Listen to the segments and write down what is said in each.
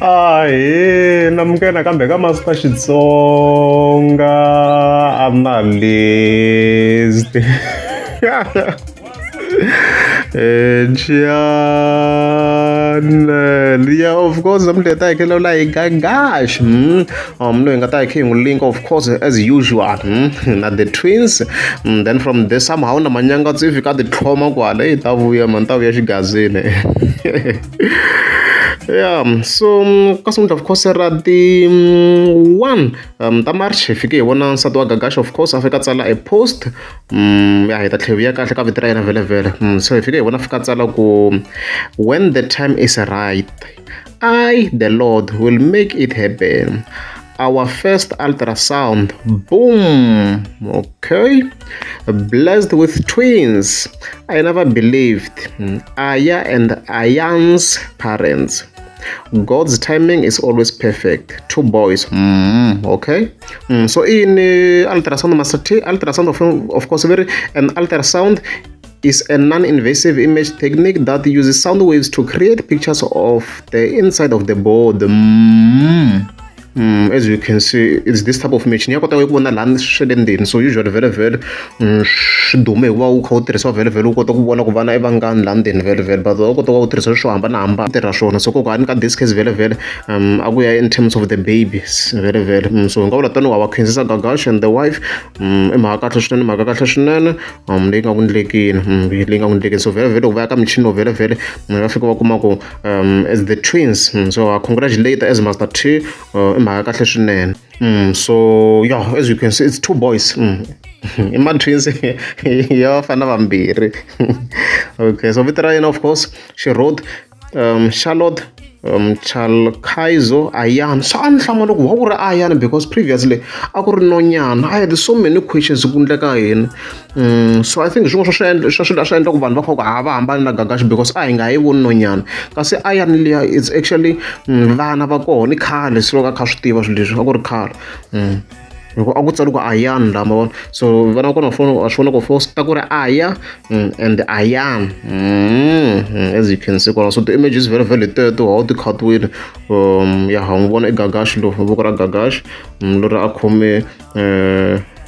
namukela kambe ka Master Xitsonga analyst. Yeah, of course, I'm the type of like Gagash. Knowing that I came link, of course, as usual. Not the twins. Then from there, somehow, na manyanga, if you got the trauma, tavuya mantavuya shigazine. Yeah, so kasumta of course rati one ta march fike wona nsati wa Gagash of course afika tsala a post ya heta tlhevi ya kahle ka vito ra yena vele vele so fike wona fika tsala ku when the time is right I the Lord will make it happen. Our first ultrasound, boom, okay, blessed with twins. I never believed. Aya and Ayan's parents. God's timing is always perfect. Two boys, okay. So in ultrasound, ultrasound of course very an ultrasound is a non-invasive image technique that uses sound waves to create pictures of the inside of the body. As you can see, it's this type of machine. So usually very very dume wa u kho tirhisa very very u kota ku vona ku vana i vangani laha ndzeni very very but u kota ku tirhisa swo hambanahambana tirha swona so kokwani ka this case very very a ku ya in terms of the babies very very so nga vula tani wa Khensisa Gagash and the wife i mhaka kahle swinene leyi nga ku endlekini so very very ku va ka michini very very va fika va kuma ku as the twins so I congratulate as Master T mhaka kahle swinene so yeah, as you can see it's two boys i ma twins ya vafana vambirhi okay so vito ra yena of course she wrote Charlotte Chalkaizo Ayan. So I'm loko wa ku ri Ayan because previously a ku ri Nonyana. I had so many questions ku ndleka yini so I think swin'wana swa endla ku vanhu va kha ku hava hambana na Gagash because a hi nga yi voni Nonyana kasi Ayan liya it's actually vana va kona i khale so loko a kha swi tiva swilo leswi a ku ri khale loko a ku tsariwa Ayan la ma vona so vana va kona a swi vona ku first ta ku ri Aya and Ayan as you can see so the image is very very teto how the cartoon ya ha n'wi vona i Gagash lo voko ra Gagash lori a khome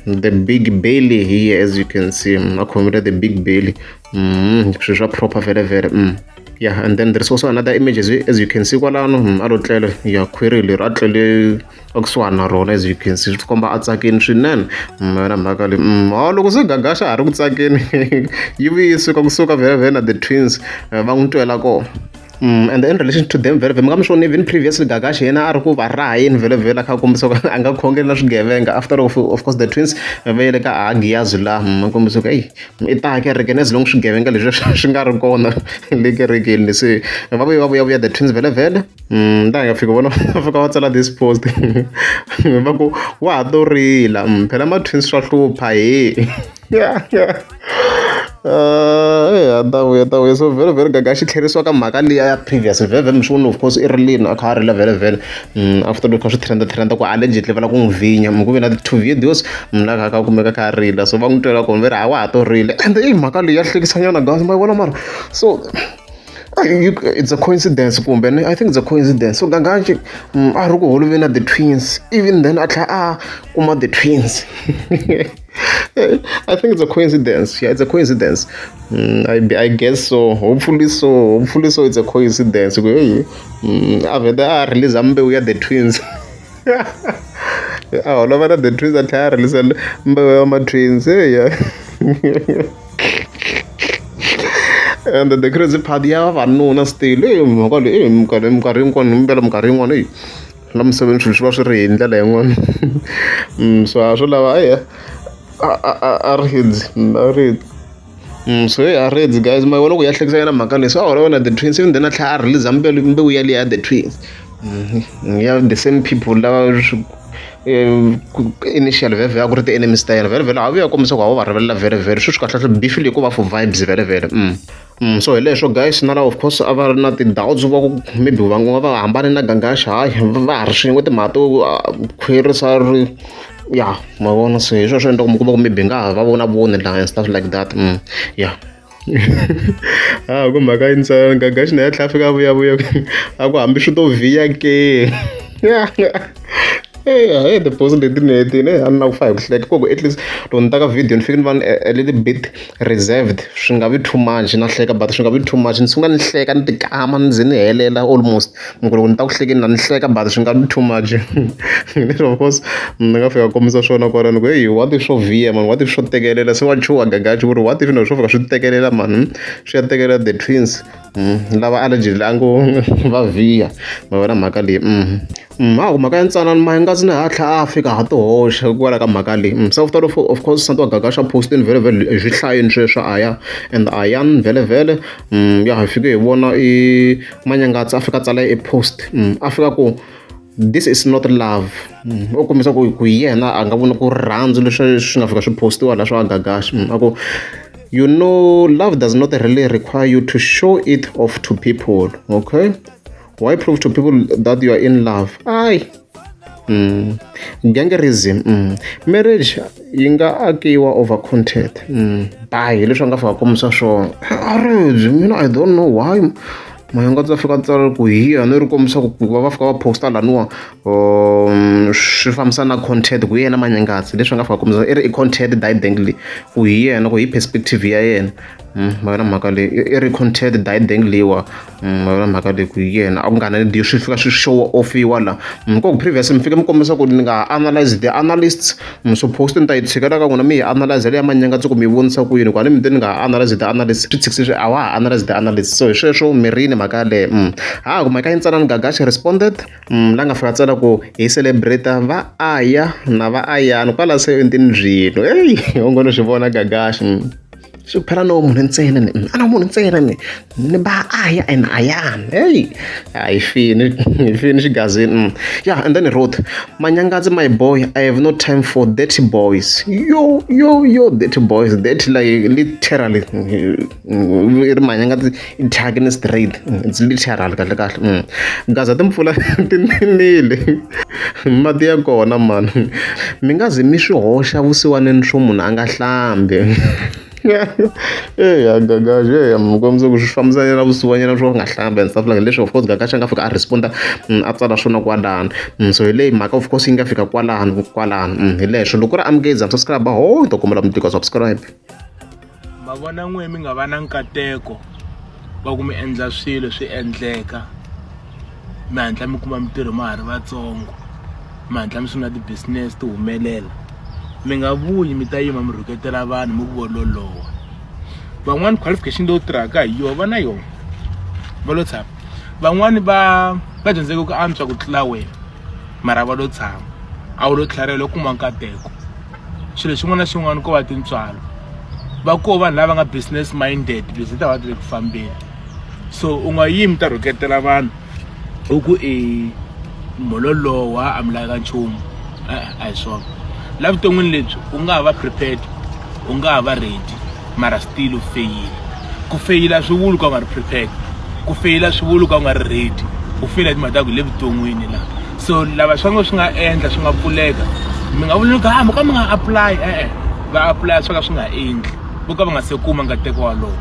the big belly here as you can see a khomile the big belly swilo swa proper very very yeah, and then there's also another image as you can see kwalano a lo tlele ya query leri a tlele akusuhana na rona as you can see swi komba a tsakeni swinene na mhaka leyi loko se Gagash a ha ri ku tsakeni yi vuyise kusuka very very na the twins va n'wi twela kona and in relation to them very very mi nga mi swona even previously Gagash yena a ri ku va raha yini vele vele a kha kombisa ku a nga khongeli na swigevenga after of course the twins va yele ka Agiyazi laha ma kombisa ku i ta kerekeni as long swigevenga leswi swi nga ri kona le kerekeni se va vuya the twins vele vele nda nga fika vona va fika va tsala this post va ku wa ha to rila phela ma twins swa hlupha yeah ta so very very Gagash tlherisiwa ka mhaka liya ya previous very very mswona of course i ri lini a kha a rila very very after loko swi trenda ku allegedly vala ku n'wi vinya ku ve na the two videos la kha kumeka kha a rila so va n'wi twela kona ve ri a wa ha to rila and i mhaka leyi ya hlekisanyana guys ma vona mara so it's a coincidence kumbe I think it's a coincidence so Gagash a ri ku holoveni na the twins even then a tlha a kuma the twins I think it's a coincidence. Yeah, it's a coincidence. I guess so. Hopefully so it's a coincidence. After that, release we are the twins. All over the twins are release my twins. Yeah. And the crazy part ya vanuna still minkarhi yin'wana la misaveni swilo swi va swi ri hi ndlela yin'wana so a swo lava a reads so a reads guys ma vona ku ya hlekisa yena mhaka leyi so a vona the twins even then a tlhela a release mbewu ya liya the twins yeah the same people lava initial very a ku ri ti enemies ta yena very very a vuya kombisa ku a vo va rivelela very very swi kahle swi beef leyi ku va for vibes very very so hi leswo guys na lava of course a va ri na ti-doubts va ku maybe va hambane na Gagash hayi va ha ri swin'we timhaka to khwerisa ri yeah ma vona se hi sweswo endla ku mi kuma ku maybe nga ha va voni laha and stuff like that yeah ku mhaka yintsana Gagash na ya tlhela a fika a vuyavuya a ku hambi swi to vhiya ke ti-post leti a ni na ku fa hi ku hleka ku at least loko ni ta ka video ni fike ni va a little bit reserved swi nga vi too much na hleka but swi nga vi too much ni sungula ni hleka ni tikama ni ze ni helela almost loko ni ta ku hlekeni na ni hleka but swi nga vi too much leswi of course ni nga fika kombisa swona kwalano ku hey what if swo vhiya man what if swo tekelela se wa chuha Gagash ku ri what if swo fika swi tekelela man swi ya tekelela the twins lava allegedly a ngo va vhiya ma vona mhaka leyi hawu mhaka ya ntsanana mahingasi ni hatla a fika ha to hoxa kwala ka mhaka leyi se after of course santi wa Gagash a postini vhele hi swihlayeni sweswo aya and ayan vhele ya hi fike hi vona i Manyangatsi a fika a tsala e-post a fika ku this is not love u kombisa ku yena a nga vona ku rirhandzu leswi swi nga fika swi postiwa la swa Gagash a ku you know love does not really require you to show it off to people, okay? Why prove to people that you are in love? Gangerism. Marriage yi nga akiwa over content. Bye leswi nga fika kombisa swona. I don't know why Manyangatsi a fika tsala ku hiya ni ri kombisa ku va fika va posta laniwa swi fambisana na content ku yena Manyangatsi leswi nga fika kombisa i ri i content died dangly ku hi yena ku hi perspective ya yena ma vona mhaka leyi i ri content died dangliwa ma vona mhaka leyi ku hi yena a ku nga na swi fika swi show offiwa la ku previous mi fike mi kombisa ku ni nga analyze the analysts so post ni ta yi tshikela ka n'wina mi hi analyze ya Manyangatsi ku mi vonisa ku yini ku ani mi te ni nga analyze the analysts swi tshikise a wa ha analyze the analysts so hi sweswo mirini mhaka leyi ku mhaka yintsanani Gagash responded la nga fika tsala ku hi celebrate va aya na va ayani kwala se endini bzilo u ngo no swi vona Gagash swi phela no munhu ntsena a na munhu ntsena ni ba aya and ayan hi fini xigazini yeah and then he wrote Manyangatsi my boy I have no time for dirty boys yo dirty boys dirty like literally Manyangatsi tagging straight it's literal kahle gaza timpfula tinile mati ya kona man mi nga zi mi swi hoxa vusiwaneni swo munhu a nga hlambi Gagash mkombisa ku swi fambisana na vusiwanyana swo nga hlamba and stuff like leswi of course Gagash a nga fika a responda a tsala swona kwalano so hi leyi mhaka of course yi nga fika kwalano hi leswo loko ri amukeza subscribe hi to kombela mutiko subscribe ma vona n'we mi nga va na nkateko wa ku mi endla swilo swi endleka mi hatla mi kuma mitirho ma ha ri vatsongo mi hatla mi sungula ti-business ti humelela mi nga vuyi mi ta yima mi rhuketela vanhu mi vololowa van'wani qualification leyi tirhaka hi yona va na yona va lo tshama van'wani va dyondzeke ku antswa ku tlula wena mara va lo tshama a wu lo tlharela u kuma nkateko xilo xin'wana na xin'wana ko va tintswalo va ko vanhu lava nga business minded business ta va ti le ku fambeni so u nga yimi ta rhuketela vanhu u ku mololowa a mi lava nchumu a hi swona la vuton'wini lebyi u nga ha va prepared u nga ha va ready mara still u feyila ku feyila swi vuli ka u nga ri prepared ku feyila swi vuli ka u nga ri ready u feyila timhaka ta ku le vuton'wini la so lava swi nga endla swi nga pfuleka mi nga vuli ka mi nga apply va apply swo ka swi nga endli vo ka va nga se kuma nkateko walowo